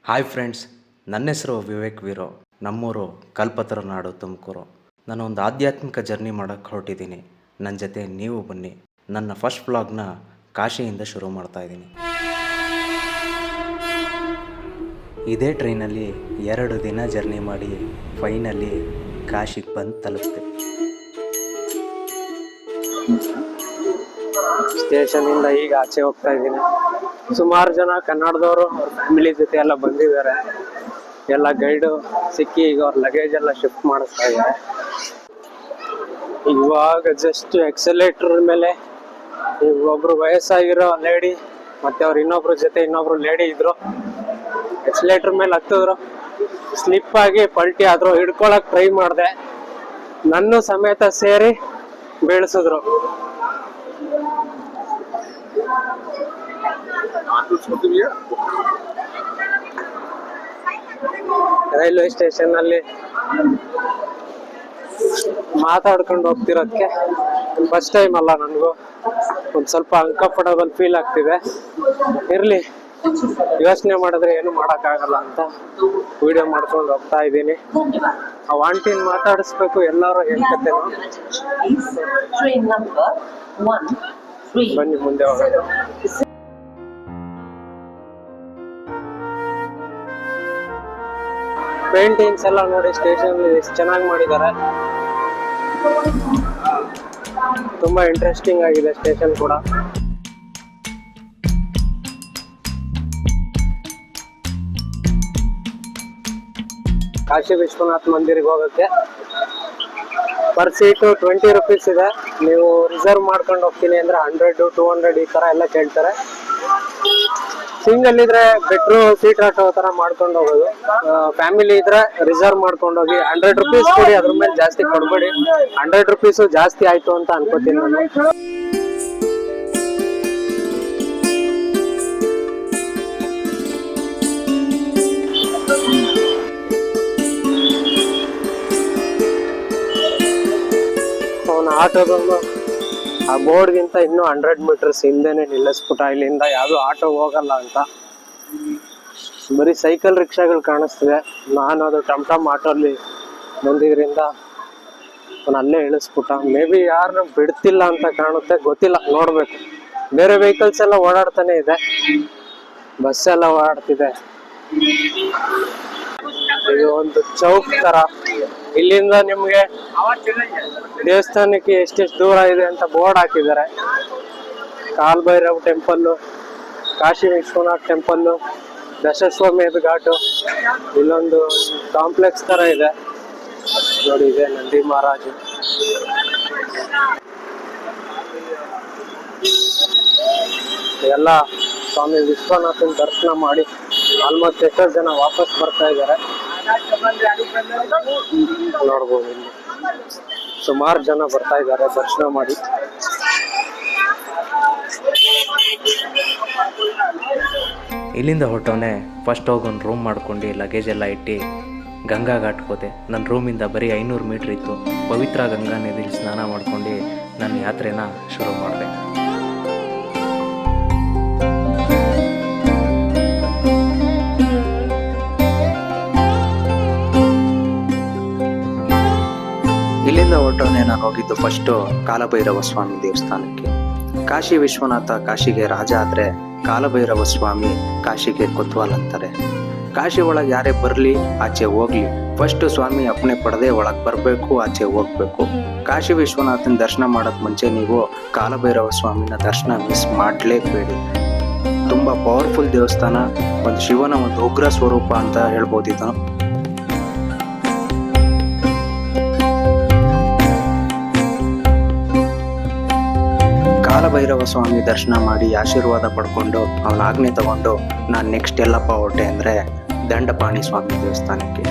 Hi friends, ನನ್ನ ಹೆಸರು ವಿವೇಕ್ ವೀರೋ. ನಮ್ಮೂರು ಕಲ್ಪತರು ನಾಡು ತುಮಕೂರು. ನಾನು ಒಂದು ಆಧ್ಯಾತ್ಮಿಕ ಜರ್ನಿ ಮಾಡೋಕ್ಕೆ ಹೊರಟಿದ್ದೀನಿ. ನನ್ನ ಜೊತೆ ನೀವು ಬನ್ನಿ. ನನ್ನ ಫಸ್ಟ್ ವ್ಲಾಗ್ನ ಕಾಶಿಯಿಂದ ಶುರು ಮಾಡ್ತಾ ಇದ್ದೀನಿ. ಇದೇ ಟ್ರೈನಲ್ಲಿ 2 ದಿನ ಜರ್ನಿ ಮಾಡಿ ಫೈನಲಿ ಕಾಶಿಗೆ ಬಂದು ತಲುಪಿದೆ. ಸ್ಟೇಷನಿಂದ ಈಗ ಆಚೆ ಹೋಗ್ತಾ ಇದ್ದೀನಿ. ಸುಮಾರು ಜನ ಕನ್ನಡದವರು ಅವ್ರ ಫ್ಯಾಮಿಲಿ ಜೊತೆ ಎಲ್ಲ ಬಂದಿದ್ದಾರೆ. ಎಲ್ಲ ಗೈಡು ಸಿಕ್ಕಿ ಈಗ ಅವ್ರ ಲಗೇಜ್ ಎಲ್ಲ ಶಿಫ್ಟ್ ಮಾಡಿಸ್ತಾ ಇದ್ದಾರೆ. ಇವಾಗ ಜಸ್ಟ್ ಎಕ್ಸಲೇಟರ್ ಮೇಲೆ ಒಬ್ರು ವಯಸ್ಸಾಗಿರೋ ಲೇಡಿ ಮತ್ತೆ ಅವ್ರ ಇನ್ನೊಬ್ರು ಲೇಡಿ ಇದ್ರು. ಎಕ್ಸಲೇಟರ್ ಮೇಲೆ ಹತ್ತಿದ್ರು, ಸ್ಲಿಪ್ ಆಗಿ ಪಲ್ಟಿ ಆದ್ರು. ಹಿಡ್ಕೊಳಕ್ ಟ್ರೈ ಮಾಡಿದೆ, ನನ್ನ ಸಮೇತ ಸೇರಿ ಬೀಳ್ಸಿದ್ರು. ರೈಲ್ವೆ ಸ್ಟೇಷನ್ ಅಲ್ಲಿ ಮಾತಾಡ್ಕೊಂಡು ಹೋಗ್ತಿರೋದಕ್ಕೆ ಫಸ್ಟ್ ಟೈಮ್ ಅಲ್ಲ, ನನಗೂ ಒಂದ್ ಸ್ವಲ್ಪ ಅನ್ಕಂಫರ್ಟಬಲ್ ಫೀಲ್ ಆಗ್ತಿದೆ. ಇರ್ಲಿ, ಯೋಚನೆ ಮಾಡಿದ್ರೆ ಏನು ಮಾಡಕ್ ಆಗಲ್ಲ ಅಂತ ವಿಡಿಯೋ ಮಾಡ್ಕೊಂಡು ಹೋಗ್ತಾ ಇದ್ದೀನಿ. ಆ ಆಂಟಿನ ಮಾತಾಡಿಸ್ಬೇಕು, ಎಲ್ಲಾರು ಹೇಳ್ಕತ್ತೇನೋ. ಬನ್ನಿ ಮುಂದೆ ಹೋಗೋದು. ಪೇಂಟಿಂಗ್ಸ್ ಎಲ್ಲ ನೋಡಿ ಸ್ಟೇಷನ್ ಎಷ್ಟು ಚೆನ್ನಾಗಿ ಮಾಡಿದ್ದಾರೆ. ತುಂಬಾ ಇಂಟ್ರೆಸ್ಟಿಂಗ್ ಆಗಿದೆ ಸ್ಟೇಷನ್ ಕೂಡ. ಕಾಶಿ ವಿಶ್ವನಾಥ್ ಮಂದಿರಿಗೆ ಹೋಗಕ್ಕೆ ಪರ್ ಸೀಟು 20 ರೂಪೀಸ್ ಇದೆ. ನೀವು ರಿಸರ್ವ್ ಮಾಡ್ಕೊಂಡು ಹೋಗ್ತೀನಿ ಅಂದ್ರೆ 100, 200 ಈ ತರ ಎಲ್ಲ ಕೇಳ್ತಾರೆ. ಸಿಂಗಲ್ ಇದ್ರೆ ಬೆಟ್ರು ಸೀಟ್ ಆಟೋ ತರ ಮಾಡ್ಕೊಂಡು ಹೋಗೋದು. ಫ್ಯಾಮಿಲಿ ಇದ್ರೆ ರಿಸರ್ವ್ ಮಾಡ್ಕೊಂಡು ಹೋಗಿ 100 ರೂಪೀಸ್ ಕೊಡಿ, ಅದ್ರ ಮೇಲೆ ಜಾಸ್ತಿ ಕೊಡ್ಬೇಡಿ. 100 ರೂಪೀಸ್ ಜಾಸ್ತಿ ಆಯ್ತು ಅಂತ ಅನ್ಕೋತೀನಿ ನಾನು. ಅವನ ಆಟೋದನ್ನು ಆ ಬೋರ್ಡ್ಗಿಂತ ಇನ್ನೂ 100 ಮೀಟರ್ಸ್ ಹಿಂದೆನೆ ನಿಲ್ಲಿಸ್ಬಿಟ್ಟ. ಇಲ್ಲಿಂದ ಯಾವ್ದು ಆಟೋ ಹೋಗಲ್ಲ ಅಂತ. ಬರೀ ಸೈಕಲ್ ರಿಕ್ಷಾಗಳು ಕಾಣಿಸ್ತಿದೆ. ನಾನು ಅದು ಟಮ್ ಆಟೋಲ್ಲಿ ಬಂದಿದ್ರಿಂದ ಅಲ್ಲೇ ಇಳಿಸ್ಬಿಟ್ಟ. ಮೇ ಬಿ ಯಾರನ್ನ ಬಿಡ್ತಿಲ್ಲ ಅಂತ ಕಾಣುತ್ತೆ, ಗೊತ್ತಿಲ್ಲ, ನೋಡ್ಬೇಕು. ಬೇರೆ ವೆಹಿಕಲ್ಸ್ ಎಲ್ಲ ಓಡಾಡ್ತಾನೆ ಇದೆ, ಬಸ್ ಎಲ್ಲ ಓಡಾಡ್ತಿದೆ. ಇದು ಒಂದು ಚೌಕ್ ತರ. ಇಲ್ಲಿಂದ ನಿಮ್ಗೆ ದೇವಸ್ಥಾನಕ್ಕೆ ಎಷ್ಟೆಷ್ಟು ದೂರ ಇದೆ ಅಂತ ಬೋರ್ಡ್ ಹಾಕಿದ್ದಾರೆ. ಕಾಲ್ ಭೈರವ್ ಟೆಂಪಲ್, ಕಾಶಿ ವಿಶ್ವನಾಥ್ ಟೆಂಪಲ್, ದಶಸ್ವಮೇಧ ಘಾಟು. ಇಲ್ಲೊಂದು ಕಾಂಪ್ಲೆಕ್ಸ್ ತರ ಇದೆ ನೋಡಿ, ಇದೆ ನಂದಿ ಮಹಾರಾಜು. ಎಲ್ಲ ಸ್ವಾಮಿ ವಿಶ್ವನಾಥನ್ ದರ್ಶನ ಮಾಡಿ ಆಲ್ಮೋಸ್ಟ್ ಎಷ್ಟೋ ಜನ ವಾಪಸ್ ಬರ್ತಾ ಇದ್ದಾರೆ. ನೋಡ್ಬೋದು, ಇಲ್ಲಿ ಸುಮಾರು ಜನ ಬರ್ತಾ ಇದ್ದಾರೆ ದರ್ಶನ ಮಾಡಿ. ಇಲ್ಲಿಂದ ಹೊರಟವನೇ ಫಸ್ಟ್ ಹೋಗಿ ಒಂದು ರೂಮ್ ಮಾಡ್ಕೊಂಡು ಲಗೇಜ್ ಎಲ್ಲ ಇಟ್ಟು ಗಂಗಾ ಘಾಟ್ಗೆ ಹೋದೆ. ನನ್ನ ರೂಮಿಂದ ಬರೀ 500 ಮೀಟ್ರ್ ಇತ್ತು. ಪವಿತ್ರ ಗಂಗಾ ನದಿಲಿ ಸ್ನಾನ ಮಾಡ್ಕೊಂಡು ನನ್ನ ಯಾತ್ರೆನ ಶುರು ಮಾಡಿದೆ. ಇಲ್ಲಿಂದ ಹೊರಟವನೇ ನಾನು ಹೋಗಿದ್ದು ಫಸ್ಟು ಕಾಲಭೈರವ ಸ್ವಾಮಿ ದೇವಸ್ಥಾನಕ್ಕೆ. ಕಾಶಿ ವಿಶ್ವನಾಥ ಕಾಶಿಗೆ ರಾಜ ಆದ್ರೆ ಕಾಲಭೈರವ ಸ್ವಾಮಿ ಕಾಶಿಗೆ ಕೊತ್ವಾಲ್ ಅಂತಾರೆ. ಕಾಶಿ ಒಳಗೆ ಯಾರೇ ಬರ್ಲಿ ಆಚೆ ಹೋಗ್ಲಿ, ಫಸ್ಟ್ ಸ್ವಾಮಿ ಅಪ್ಪಣೆ ಪಡೆದೇ ಒಳಗೆ ಬರಬೇಕು, ಆಚೆ ಹೋಗ್ಬೇಕು. ಕಾಶಿ ವಿಶ್ವನಾಥನ ದರ್ಶನ ಮಾಡಕ್ ಮುಂಚೆ ನೀವು ಕಾಲಭೈರವ ಸ್ವಾಮಿನ ದರ್ಶನ ಮಿಸ್ ಮಾಡಲೇಬೇಡಿ. ತುಂಬಾ ಪವರ್ಫುಲ್ ದೇವಸ್ಥಾನ, ಒಂದು ಶಿವನ ಒಂದು ಉಗ್ರ ಸ್ವರೂಪ ಅಂತ ಹೇಳ್ಬೋದು ಇದನ್ನು. ಕಾಲಭೈರವ ಸ್ವಾಮಿ ದರ್ಶನ ಮಾಡಿ ಆಶೀರ್ವಾದ ಪಡ್ಕೊಂಡು ಅವನ ಆಜ್ಞೆ ತಗೊಂಡು ನಾನು ನೆಕ್ಸ್ಟ್ ಎಲ್ಲಪ್ಪ ಹೊರಟೆ ಅಂದ್ರೆ ದಂಡಪಾಣಿ ಸ್ವಾಮಿ ದೇವಸ್ಥಾನಕ್ಕೆ.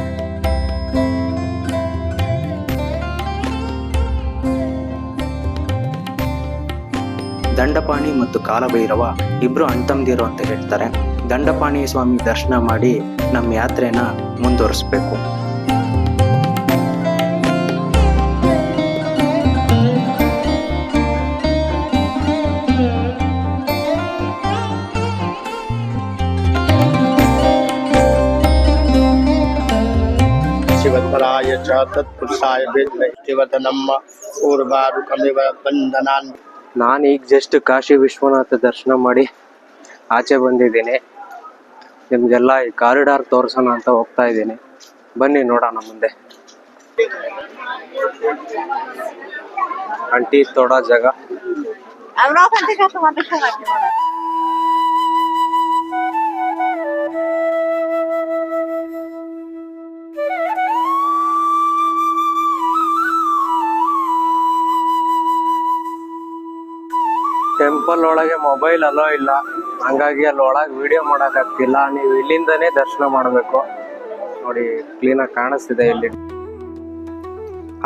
ದಂಡಪಾಣಿ ಮತ್ತು ಕಾಲಭೈರವ ಇಬ್ರು ಅಣ್ತಂದಿರು ಅಂತ ಹೇಳ್ತಾರೆ. ದಂಡಪಾಣಿ ಸ್ವಾಮಿ ದರ್ಶನ ಮಾಡಿ ನಮ್ಮ ಯಾತ್ರೆನ ಮುಂದುವರಿಸ್ಬೇಕು. च तत्पुरुषाय विद्महे शिवतनम ऊर्वारुकमिव बन्धनान्. ನಾನು ಈಗ ಜಸ್ಟ್ ಕಾಶಿ ವಿಶ್ವನಾಥ ದರ್ಶನ ಮಾಡಿ ಆಚೆ ಬಂದಿದ್ದೀನಿ. ನಿಮ್ಗೆಲ್ಲ ಈ ಕಾರಿಡಾರ್ ತೋರ್ಸೋಣ ಅಂತ ಹೋಗ್ತಾ ಇದ್ದೀನಿ. ಬನ್ನಿ ನೋಡೋಣ ಮುಂದೆ. ಅಂಟಿ ತೋಡ ಜಾಗ. ಟೆಂಪಲ್ ಒಳಗೆ ಮೊಬೈಲ್ ಅಲೋ ಇಲ್ಲ, ಹಂಗಾಗಿ ಅಲ್ಲಿ ಒಳಗೆ ವಿಡಿಯೋ ಮಾಡಕ್ ಆಗ್ತಿಲ್ಲ. ನೀವು ಇಲ್ಲಿಂದನೇ ದರ್ಶನ ಮಾಡಬೇಕು. ನೋಡಿ ಕ್ಲೀನಾಗಿ ಕಾಣಿಸ್ತಿದೆ ಇಲ್ಲಿ.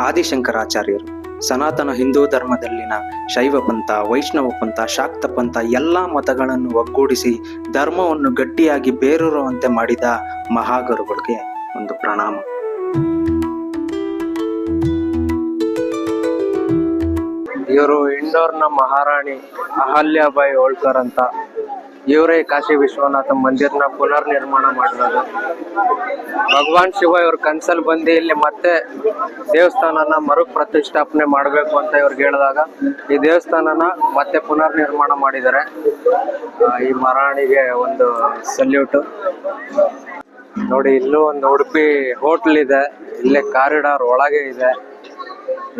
ಆದಿಶಂಕರಾಚಾರ್ಯರು ಸನಾತನ ಹಿಂದೂ ಧರ್ಮದಲ್ಲಿನ ಶೈವ ಪಂಥ, ವೈಷ್ಣವ ಪಂಥ, ಶಾಕ್ತ ಪಂಥ ಎಲ್ಲ ಮತಗಳನ್ನು ಒಗ್ಗೂಡಿಸಿ ಧರ್ಮವನ್ನು ಗಟ್ಟಿಯಾಗಿ ಬೇರೂರುವಂತೆ ಮಾಡಿದ ಮಹಾಗುರುಗಳಿಗೆ ಒಂದು ಪ್ರಣಾಮ. ಇವರು ಇಂಡೋರ್ನ ಮಹಾರಾಣಿ ಅಹಲ್ಯಾಬಾಯಿ ಹೋಳ್ಕರ್ ಅಂತ. ಇವರೇ ಕಾಶಿ ವಿಶ್ವನಾಥ ಮಂದಿರ್ನ ಪುನರ್ ನಿರ್ಮಾಣ ಮಾಡಿರೋದು. ಭಗವಾನ್ ಶಿವ ಇವ್ರ ಕನ್ಸಲ್ಲಿ ಬಂದು ಇಲ್ಲಿ ಮತ್ತೆ ದೇವಸ್ಥಾನನ ಮರು ಪ್ರತಿಷ್ಠಾಪನೆ ಮಾಡಬೇಕು ಅಂತ ಇವ್ರಿಗೆ ಹೇಳಿದಾಗ ಈ ದೇವಸ್ಥಾನನ ಮತ್ತೆ ಪುನರ್ ನಿರ್ಮಾಣ ಮಾಡಿದ್ದಾರೆ. ಈ ಮಹಾರಾಣಿಗೆ ಒಂದು ಸಲ್ಯೂಟ್. ನೋಡಿ, ಇಲ್ಲೂ ಒಂದು ಉಡುಪಿ ಹೋಟ್ಲ್ ಇದೆ, ಇಲ್ಲೇ ಕಾರಿಡಾರ್ ಒಳಗೆ ಇದೆ.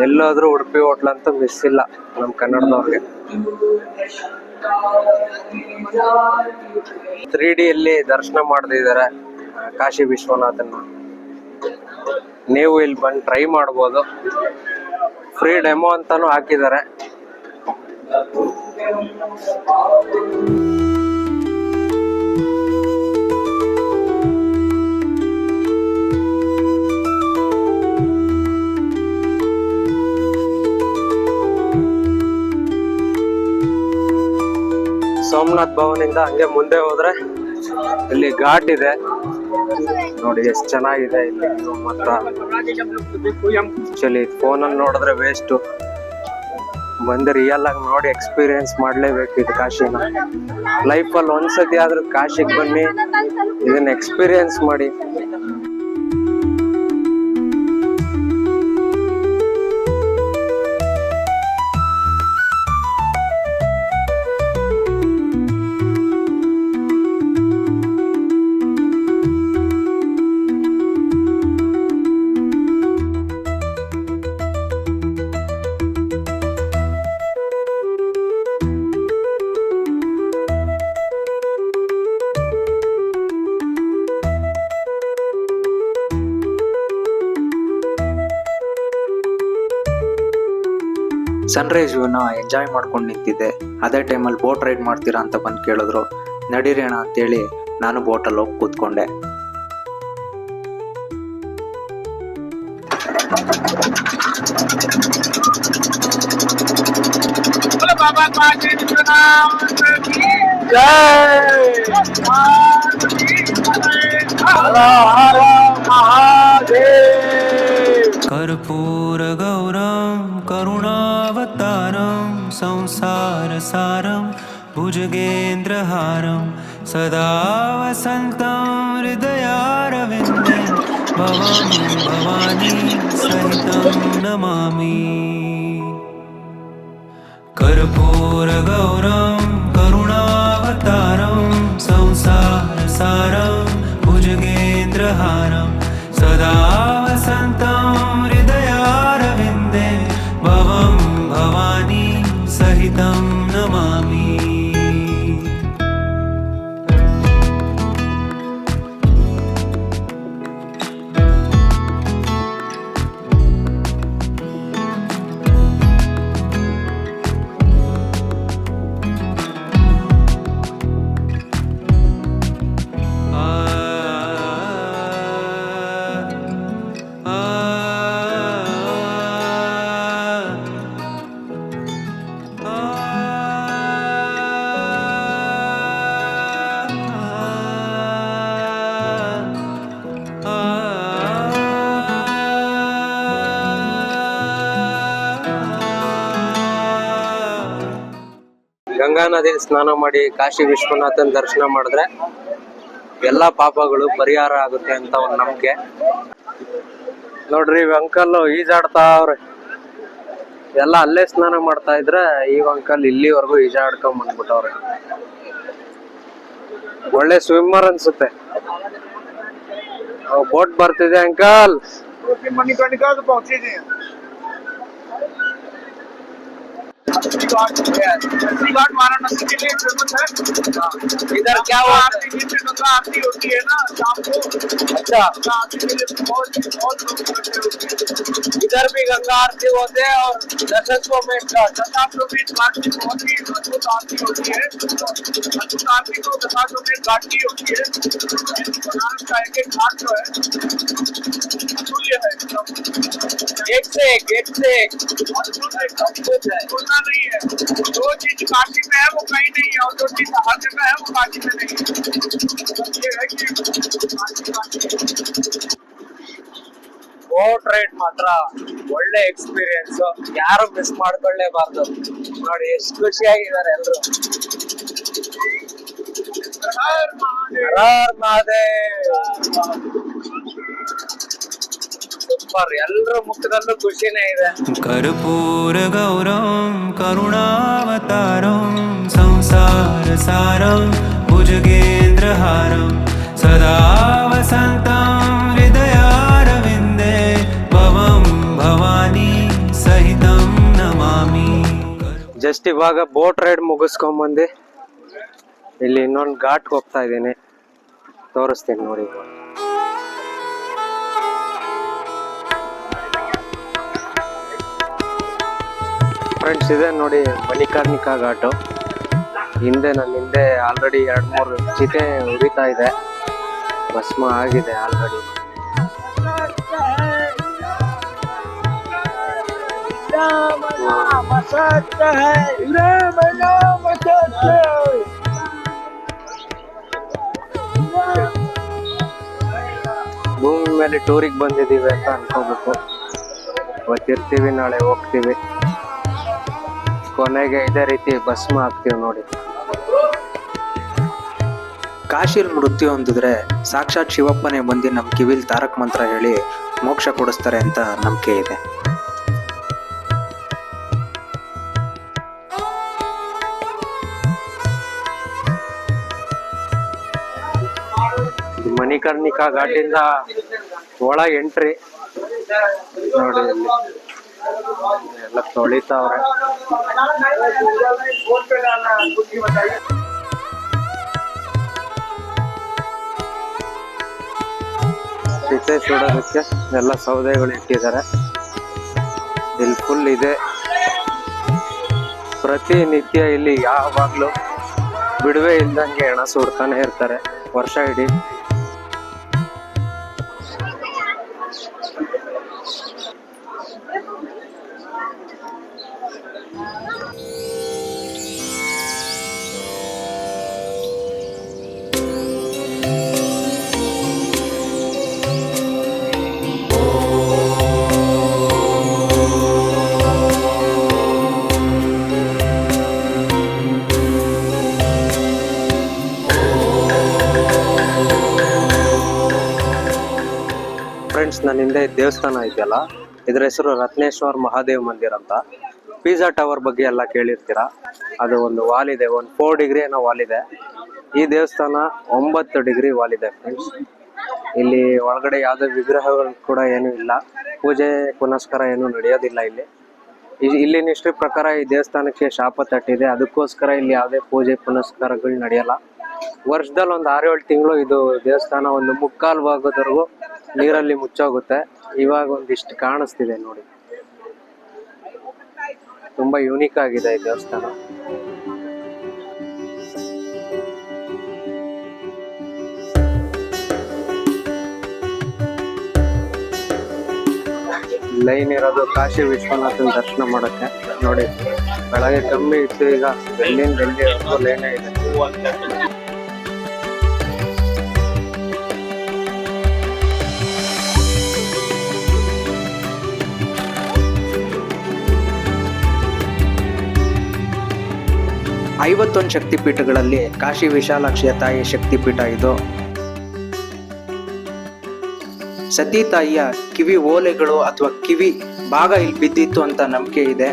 ಎಲ್ಲೋದ್ರೂ ಉಡುಪಿ ಹೋಟ್ಲ್ ಅಂತೂ ಮಿಸ್ ಇಲ್ಲ ನಮ್ಮ ಕನ್ನಡದವ್ರಿಗೆ. 3D ಅಲ್ಲಿ ದರ್ಶನ ಮಾಡ್ತಿದ್ದಾರೆ ಕಾಶಿ ವಿಶ್ವನಾಥನ. ನೀವು ಇಲ್ಲಿ ಬಂದು ಟ್ರೈ ಮಾಡ್ಬೋದು. ಫ್ರೀ ಡೆಮೋ ಅಂತಾನು ಹಾಕಿದ್ದಾರೆ. ಸೋಮನಾಥ್ ಭವನಿಂದ ಹಂಗೆ ಮುಂದೆ ಹೋದ್ರೆ ಇಲ್ಲಿ ಘಾಟ್ ಇದೆ. ನೋಡಿ ಎಷ್ಟು ಚೆನ್ನಾಗಿದೆ ಇಲ್ಲಿ ಮಾತ್ರ. ಆಕ್ಚುಲಿ ಫೋನಲ್ಲಿ ನೋಡಿದ್ರೆ ವೇಸ್ಟ್. ಬಂದು ರಿಯಲ್ ಆಗಿ ನೋಡಿ ಎಕ್ಸ್ಪೀರಿಯನ್ಸ್ ಮಾಡ್ಲೇಬೇಕು ಇದು ಕಾಶಿನ. ಲೈಫಲ್ಲಿ ಒಂದ್ಸತಿ ಆದ್ರೂ ಕಾಶಿಗೆ ಬನ್ನಿ, ಇದನ್ನ ಎಕ್ಸ್ಪೀರಿಯನ್ಸ್ ಮಾಡಿ. ಸನ್ರೈಸ್ ವ್ಯೂನ ಎಂಜಾಯ್ ಮಾಡ್ಕೊಂಡು ನಿಂತಿದ್ದೆ. ಅದೇ ಟೈಮಲ್ಲಿ ಬೋಟ್ ರೈಡ್ ಮಾಡ್ತೀರಾ ಅಂತ ಬಂದು ಕೇಳಿದ್ರು. ನಡೀರಿ ಅಣ್ಣ ಅಂತೇಳಿ ನಾನು ಬೋಟಲ್ಲಿ ಹೋಗಿ ಕೂತ್ಕೊಂಡೆ. कर्पूर गौरम करुणावतारम संसार सारम भुजगेन्द्रहारम सदा वसन्तं हृदयारविन्दे भवामि भवानी सहितं नमामि. कर्पूर गौरम करुणावतारम संसार सारम भुजगेन्द्रहारम सदा वसन्तं हृदयारविन्दे भवं भवानी सहितं नमामि. ಗಂಗಾ ನದಿಯಲ್ಲಿ ಸ್ನಾನ ಮಾಡಿ ಕಾಶಿ ವಿಶ್ವನಾಥನ್ ದರ್ಶನ ಮಾಡಿದ್ರೆ ಎಲ್ಲಾ ಪಾಪಗಳು ಪರಿಹಾರ ಆಗುತ್ತೆ ಅಂತ ಒಂದು ನಂಬಿಕೆ. ನೋಡ್ರಿ ಇವ್ ಅಂಕಲ್ ಈಜಾಡ್ತಾ ಅವ್ರೆ. ಎಲ್ಲ ಅಲ್ಲೇ ಸ್ನಾನ ಮಾಡ್ತಾ ಇದ್ರೆ ಈ ಅಂಕಲ್ ಇಲ್ಲಿವರೆಗೂ ಈಜಾಡ್ಕೊಂಡ್ ಬಂದ್ಬಿಟ್ಟವ್ರೆ. ಒಳ್ಳೆ ಸ್ವಿಮ್ಮರ್ ಅನ್ಸುತ್ತೆ. ಬೋಟ್ ಬರ್ತಿದೆ ಅಂಕಲ್. वाराणसी के लिए फेमस है। इधर क्या हुआ? गंगा आरती होती है ना शाम को। अच्छा, आरती के लिए बहुत लोग इकट्ठे होते हैं। इधर भी गंगा आरती होते हैं और दशकों में दशाश्वमेध घाट की बहुत ही अद्भुत आरती होती है। अद्भुत आरती तो दशाश्वमेध घाट की होती है। बनारस का एक एक घाट जो है अतुल्य है, एक से एक अद्भुत है, तुलना नहीं है। जो चीज काशी में है वो कहीं नहीं है, और जो चीज हर जगह है वो काशी में नहीं है। ये है कि ಬೋಟ್ ರೈಡ್ ಮಾತ್ರ ಒಳ್ಳೆ ಎಕ್ಸ್ಪೀರಿಯನ್ಸ್, ಯಾರು ಮಿಸ್ ಮಾಡ್ಕೊಳ್ಳೇಬಾರ್ದು. ನೋಡಿ ಎಷ್ಟು ಖುಷಿಯಾಗಿದ್ದಾರೆ ಎಲ್ರು. हर महादेव। ಹರ ಮಹಾದೇವ್. ಸೂಪರ್, ಎಲ್ರ ಮುಖದಲ್ಲೂ ಖುಷಿನೇ ಇದೆ. कर्पूर गौरम करुणावतारम संसार सारम भुजगेन्द्रहारम सदा वसन्तं हृदयारविन्दे भवं भवानी सहितं नमामि. ಜಸ್ಟ್ ಇವಾಗ ಬೋಟ್ ರೈಡ್ ಮುಗಿಸ್ಕೊಂಡ್ ಬಂದು ಇಲ್ಲಿ ಇನ್ನೊಂದು ಘಾಟ್ ಹೋಗ್ತಾ ಇದ್ದೀನಿ, ತೋರಿಸ್ತೀನಿ ನೋಡಿ. ಫ್ರೆಂಡ್ಸ್ ಇದೆ ನೋಡಿ ಮಣಿಕರ್ಣಿಕಾ ಘಾಟು. ನನ್ನ ಹಿಂದೆ ಆಲ್ರೆಡಿ 2-3 ಚಿತೆ ಉರಿತಾ ಇದೆ, ಭಸ್ಮ ಆಗಿದೆ ಆಲ್ರೆಡಿ. ಭೂಮಿ ಮೇಲೆ ಟೂರಿಗೆ ಬಂದಿದ್ದೀವಿ ಅಂತ ಅನ್ಕೋಬೇಕು. ಇವತ್ತಿರ್ತೀವಿ, ನಾಳೆ ಹೋಗ್ತೀವಿ, ಕೊನೆಗೆ ಇದೇ ರೀತಿ ಭಸ್ಮ ಆಗ್ತೀವಿ ನೋಡಿ. ಕಾಶಿಲ್ ಮೃತ್ಯು ಹೊಂದಿದ್ರೆ ಸಾಕ್ಷಾತ್ ಶಿವಪ್ಪನೇ ಬಂದು ನಮ್ಮ ಕಿವಿಲ್ ತಾರಕ್ ಮಂತ್ರ ಹೇಳಿ ಮೋಕ್ಷ ಕೊಡಿಸ್ತಾರೆ ಅಂತ ನಂಬಿಕೆ ಇದೆ. ಇದು ಮಣಿಕರ್ಣಿಕಾ ಘಾಟಿಂದ ಒಳಗೆ ಎಂಟ್ರಿ ನೋಡಿ. ಇಲ್ಲಿ ಎಲ್ಲ ತೊಳಿತಾವ್ರೆ. ಚಿತೆ ಸುಡೋದಕ್ಕೆ ಎಲ್ಲ ಸೌದೆಗಳು ಇಟ್ಟಿದ್ದಾರೆ. ಇಲ್ಲಿ ಫುಲ್ ಇದೆ. ಪ್ರತಿನಿತ್ಯ ಇಲ್ಲಿ ಯಾವಾಗ್ಲೂ ಬಿಡುವೆ ಇಲ್ದಂಗೆ ಹೆಣ ಸುಡ್ತಾನೆ ಇರ್ತಾರೆ ವರ್ಷ ಇಡೀ. ಫ್ರೆಂಡ್ಸ್, ನನ್ನ ಹಿಂದೆ ದೇವಸ್ಥಾನ ಇದೆಯಲ್ಲ, ಇದ್ರ ಹೆಸರು ರತ್ನೇಶ್ವರ್ ಮಹಾದೇವ್ ಮಂದಿರ್ ಅಂತ. ಪಿಜ್ಜಾ ಟವರ್ ಬಗ್ಗೆ ಎಲ್ಲ ಕೇಳಿರ್ತೀರಾ. ಅದು ಒಂದು ವಾಲ್ ಇದೆ, ಒಂದು 4 ಡಿಗ್ರಿ ಏನೋ ವಾಲ್ ಇದೆ. ಈ ದೇವಸ್ಥಾನ 9 ಡಿಗ್ರಿ ವಾಲ್ ಇದೆ ಫ್ರೆಂಡ್ಸ್. ಇಲ್ಲಿ ಒಳಗಡೆ ಯಾವುದೇ ವಿಗ್ರಹಗಳು ಕೂಡ ಏನೂ ಇಲ್ಲ, ಪೂಜೆ ಪುನಸ್ಕಾರ ಏನೂ ನಡೆಯೋದಿಲ್ಲ ಇಲ್ಲಿ. ಇಲ್ಲಿನ ಹಿಸ್ಟ್ರಿ ಪ್ರಕಾರ ಈ ದೇವಸ್ಥಾನಕ್ಕೆ ಶಾಪ ತಟ್ಟಿದೆ, ಅದಕ್ಕೋಸ್ಕರ ಇಲ್ಲಿ ಯಾವುದೇ ಪೂಜೆ ಪುನಸ್ಕಾರಗಳು ನಡೆಯಲ್ಲ. ವರ್ಷದಲ್ಲಿ ಒಂದು 6-7 ತಿಂಗಳು ಇದು ದೇವಸ್ಥಾನ ಒಂದು 3/4 ಭಾಗದವರೆಗೂ ನೀರಲ್ಲಿ ಮುಚ್ಚೋಗುತ್ತೆ. ಇವಾಗ ಒಂದಿಷ್ಟು ಕಾಣಿಸ್ತಿದೆ ನೋಡಿ, ತುಂಬಾ ಯೂನಿಕ್ ಆಗಿದೆ ಈ ದೇವಸ್ಥಾನ. ಲೈನ್ ಇರೋದು ಕಾಶಿ ವಿಶ್ವನಾಥನ ದರ್ಶನ ಮಾಡಕ್ಕೆ ನೋಡಿ. ಬೆಳಗ್ಗೆ ಕಮ್ಮಿ ಇತ್ತು, ಈಗ ಬೆಳ್ಳಿನ ಲೈನೇ ಇದೆ. ಐವತ್ತೊಂದು ಶಕ್ತಿಪೀಠಗಳಲ್ಲಿ ಕಾಶಿ ವಿಶಾಲಾಕ್ಷಿಯ ತಾಯಿ ಶಕ್ತಿಪೀಠ ಇದು. ಸತಿ ತಾಯಿಯ ಕಿವಿ ಓಲೆಗಳು ಅಥವಾ ಕಿವಿ ಭಾಗ ಇಲ್ಲಿ ಬಿದ್ದಿತ್ತು ಅಂತ ನಂಬಿಕೆ ಇದೆ.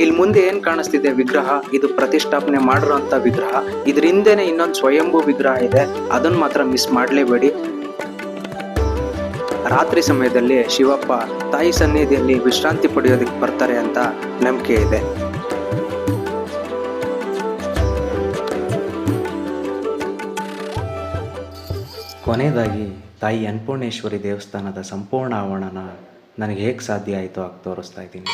ಇಲ್ಲಿ ಮುಂದೆ ಏನ್ ಕಾಣಿಸ್ತಿದೆ ವಿಗ್ರಹ, ಇದು ಪ್ರತಿಷ್ಠಾಪನೆ ಮಾಡಿರೋಂಥ ವಿಗ್ರಹ. ಇದ್ರ ಹಿಂದೆನೆ ಇನ್ನೊಂದು ಸ್ವಯಂಭೂ ವಿಗ್ರಹ ಇದೆ, ಅದನ್ನ ಮಾತ್ರ ಮಿಸ್ ಮಾಡಲೇಬೇಡಿ. ರಾತ್ರಿ ಸಮಯದಲ್ಲಿ ಶಿವಪ್ಪ ತಾಯಿ ಸನ್ನಿಧಿಯಲ್ಲಿ ವಿಶ್ರಾಂತಿ ಪಡೆಯೋದಕ್ಕೆ ಬರ್ತಾರೆ ಅಂತ ನಂಬಿಕೆ ಇದೆ. ಕೊನೆಯದಾಗಿ ತಾಯಿ ಅನ್ನಪೂರ್ಣೇಶ್ವರಿ ದೇವಸ್ಥಾನದ ಸಂಪೂರ್ಣ ಆವರಣನ ನನಗೆ ಹೇಗೆ ಸಾಧ್ಯ ಆಯಿತು ಆಗ ತೋರಿಸ್ತಾ ಇದ್ದೀನಿ.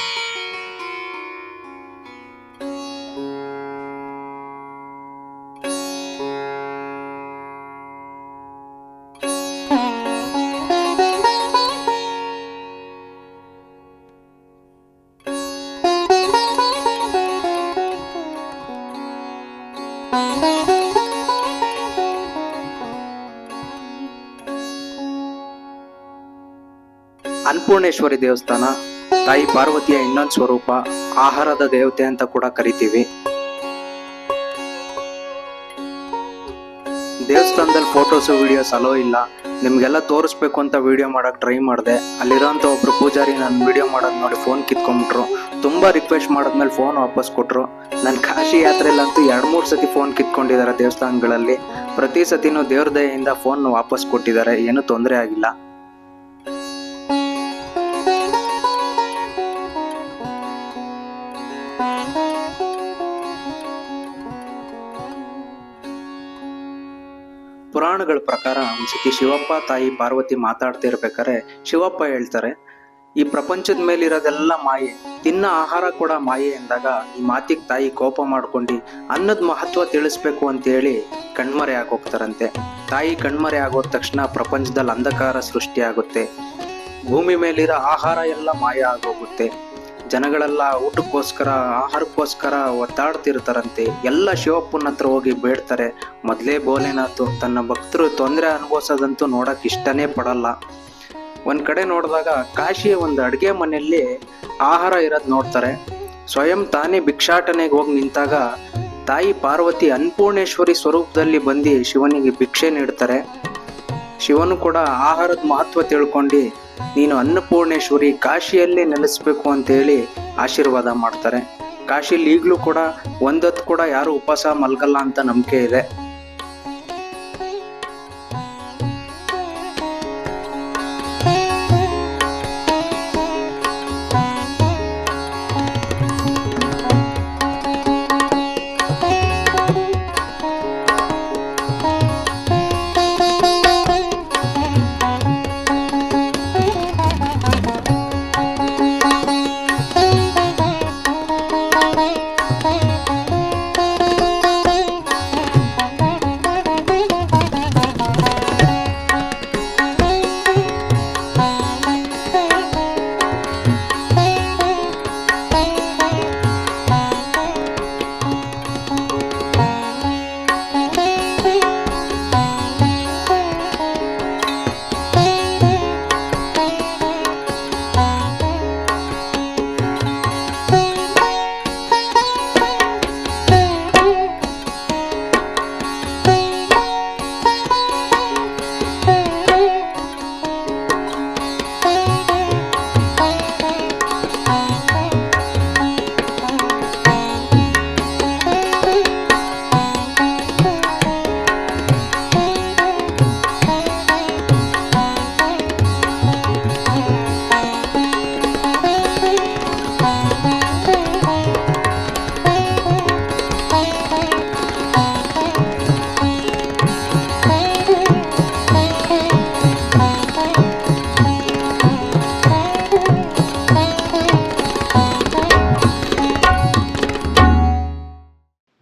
ಅನ್ನಪೂರ್ಣೇಶ್ವರಿ ದೇವಸ್ಥಾನ ತಾಯಿ ಪಾರ್ವತಿಯ ಇನ್ನೊಂದು ಸ್ವರೂಪ, ಆಹಾರದ ದೇವತೆ ಅಂತ ಕೂಡ ಕರಿತೀವಿ. ದೇವಸ್ಥಾನದಲ್ಲಿ ಫೋಟೋಸು ವಿಡಿಯೋಸ್ ಅಲೋ ಇಲ್ಲ. ನಿಮ್ಗೆಲ್ಲ ತೋರಿಸ್ಬೇಕು ಅಂತ ವಿಡಿಯೋ ಮಾಡಕ್ ಟ್ರೈ ಮಾಡಿದೆ. ಅಲ್ಲಿರೋಂಥ ಒಬ್ರು ಪೂಜಾರಿ ನಾನು ವಿಡಿಯೋ ಮಾಡೋದು ನೋಡಿ ಫೋನ್ ಕಿತ್ಕೊಂಡ್ಬಿಟ್ರು. ತುಂಬಾ ರಿಕ್ವೆಸ್ಟ್ ಮಾಡಿದ್ಮೇಲೆ ಫೋನ್ ವಾಪಸ್ ಕೊಟ್ರು. ನನ್ನ ಕಾಶಿ ಯಾತ್ರೆಯಲ್ಲಂತೂ 2-3 ಸತಿ ಫೋನ್ ಕಿತ್ಕೊಂಡಿದ್ದಾರೆ ದೇವಸ್ಥಾನಗಳಲ್ಲಿ. ಪ್ರತಿ ಸತಿನೂ ದೇವ್ರ ದಯೆಯಿಂದ ಫೋನ್ ವಾಪಸ್ ಕೊಟ್ಟಿದ್ದಾರೆ, ಏನೂ ತೊಂದರೆ ಆಗಿಲ್ಲ. ಪುರಾಣಗಳ ಪ್ರಕಾರ ಒಂದ್ಸತಿ ಶಿವಪ್ಪ ತಾಯಿ ಪಾರ್ವತಿ ಮಾತಾಡ್ತಾ ಇರ್ಬೇಕಾರೆ ಶಿವಪ್ಪ ಹೇಳ್ತಾರೆ, ಈ ಪ್ರಪಂಚದ ಮೇಲಿರೋದೆಲ್ಲ ಮಾಯೆ, ತಿನ್ನ ಆಹಾರ ಕೂಡ ಮಾಯೆ ಎಂದಾಗ ಈ ಮಾತಿಗೆ ತಾಯಿ ಕೋಪ ಮಾಡ್ಕೊಂಡು ಅನ್ನದ ಮಹತ್ವ ತಿಳಿಸ್ಬೇಕು ಅಂತ ಹೇಳಿ ಕಣ್ಮರೆ ಆಗೋಗ್ತಾರಂತೆ. ತಾಯಿ ಕಣ್ಮರೆ ಆಗೋದ ತಕ್ಷಣ ಪ್ರಪಂಚದಲ್ಲಿ ಅಂಧಕಾರ ಸೃಷ್ಟಿ ಆಗುತ್ತೆ. ಭೂಮಿ ಮೇಲಿರೋ ಆಹಾರ ಎಲ್ಲ ಮಾಯ ಆಗೋಗುತ್ತೆ. ಜನಗಳೆಲ್ಲ ಊಟಕ್ಕೋಸ್ಕರ ಆಹಾರಕ್ಕೋಸ್ಕರ ಒದ್ದಾಡ್ತಿರ್ತಾರಂತೆ. ಎಲ್ಲ ಶಿವಪ್ಪನ ಹತ್ರ ಹೋಗಿ ಬೇಡ್ತಾರೆ. ಮೊದಲೇ ಭೋಲೆನಾಥ್ ತನ್ನ ಭಕ್ತರು ತೊಂದರೆ ಅನುಭವಿಸೋದಂತೂ ನೋಡಕ್ ಇಷ್ಟನೇ ಪಡಲ್ಲ. ಒಂದ್ ಕಡೆ ನೋಡಿದಾಗ ಕಾಶಿಯ ಒಂದು ಅಡುಗೆ ಮನೆಯಲ್ಲಿ ಆಹಾರ ಇರೋದು ನೋಡ್ತಾರೆ. ಸ್ವಯಂ ತಾನೇ ಭಿಕ್ಷಾಟನೆಗೆ ಹೋಗಿ ನಿಂತಾಗ ತಾಯಿ ಪಾರ್ವತಿ ಅನ್ನಪೂರ್ಣೇಶ್ವರಿ ಸ್ವರೂಪದಲ್ಲಿ ಬಂದು ಶಿವನಿಗೆ ಭಿಕ್ಷೆ ನೀಡ್ತಾರೆ. ಶಿವನು ಕೂಡ ಆಹಾರದ ಮಹತ್ವ ತಿಳ್ಕೊಂಡು ನೀನು ಅನ್ನಪೂರ್ಣೇಶ್ವರಿ ಕಾಶಿಯಲ್ಲೇ ನೆಲೆಸ್ಬೇಕು ಅಂತೇಳಿ ಆಶೀರ್ವಾದ ಮಾಡ್ತಾರೆ. ಕಾಶಿಲಿ ಈಗಲೂ ಕೂಡ ಒಂದೊತ್ತು ಕೂಡ ಯಾರು ಉಪವಾಸ ಮಲ್ಗಲ್ಲ ಅಂತ ನಂಬಿಕೆ ಇದೆ.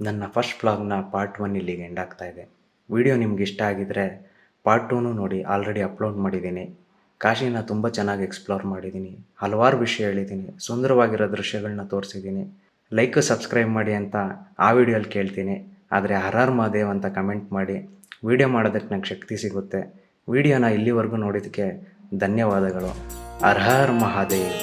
ನನ್ನ ಫಸ್ಟ್ ವ್ಲಾಗ್ನ ಪಾರ್ಟ್ 1 ಇಲ್ಲಿಗೆ ಎಂಡ್ ಆಗ್ತಾ ಇದೆ. ವಿಡಿಯೋ ನಿಮ್ಗೆ ಇಷ್ಟ ಆಗಿದ್ರೆ ಪಾರ್ಟ್ 2ನೂ ನೋಡಿ, ಆಲ್ರೆಡಿ ಅಪ್ಲೋಡ್ ಮಾಡಿದ್ದೀನಿ. ಕಾಶಿನ ತುಂಬ ಚೆನ್ನಾಗಿ ಎಕ್ಸ್ಪ್ಲೋರ್ ಮಾಡಿದ್ದೀನಿ, ಹಲವಾರು ವಿಷಯ ಹೇಳಿದ್ದೀನಿ, ಸುಂದರವಾಗಿರೋ ದೃಶ್ಯಗಳನ್ನ ತೋರಿಸಿದ್ದೀನಿ. ಲೈಕ್ ಸಬ್ಸ್ಕ್ರೈಬ್ ಮಾಡಿ ಅಂತ ಆ ವಿಡಿಯೋಲಿ ಕೇಳ್ತೀನಿ. ಆದರೆ ಹರ್ ಮಹಾದೇವ್ ಅಂತ ಕಮೆಂಟ್ ಮಾಡಿ. ವಿಡಿಯೋ ಮಾಡೋದಕ್ಕೆ ನಂಗೆ ಶಕ್ತಿ ಸಿಗುತ್ತೆ. ವಿಡಿಯೋನ ಇಲ್ಲಿವರೆಗೂ ನೋಡಿದ್ದಕ್ಕೆ ಧನ್ಯವಾದಗಳು. ಹರ್ ಮಹಾದೇವ್.